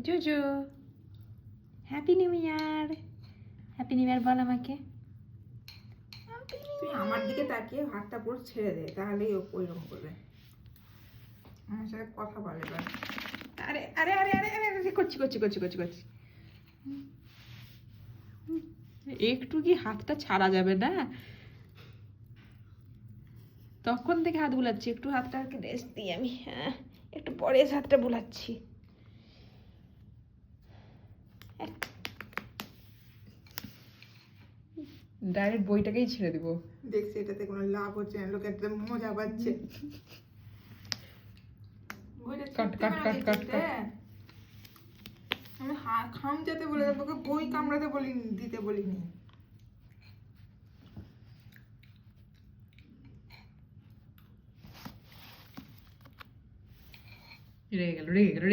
জুজু happy new year. Happy new year বল আমাকে। তুই আমার দিকে তাকিয়ে হাতটা পুরো ছেড়ে দে, তাহলেই ও ওইরকম করবে। আমার সাথে কথা বলে এবার। আরে আরে আরে আরে আরে আরে করছি করছি করছি করছি করছি। একটু কি হাতটা ছাড়া যাবে না? তখন থেকে হাত বুলাচ্ছি, একটু হাতটা আর কি রেস্ট দিই আমি। হ্যাঁ, একটু পরে এসে হাতটা বুলাচ্ছি। ডাইরেক্ট বইটাকেই ছেড়ে দিব। দেখছি এটাতে কোনো লাভ হচ্ছে না, লোকে একদম মজা পাচ্ছে। বইটা কাট, ছিঁড়তে কাট, না কাট, কাট, দেখতে। আমি খামচাতে বলে তোকে বই কামড়াতে বলিনি, দিতে বলিনি। রেগে গেল রেগে গেল।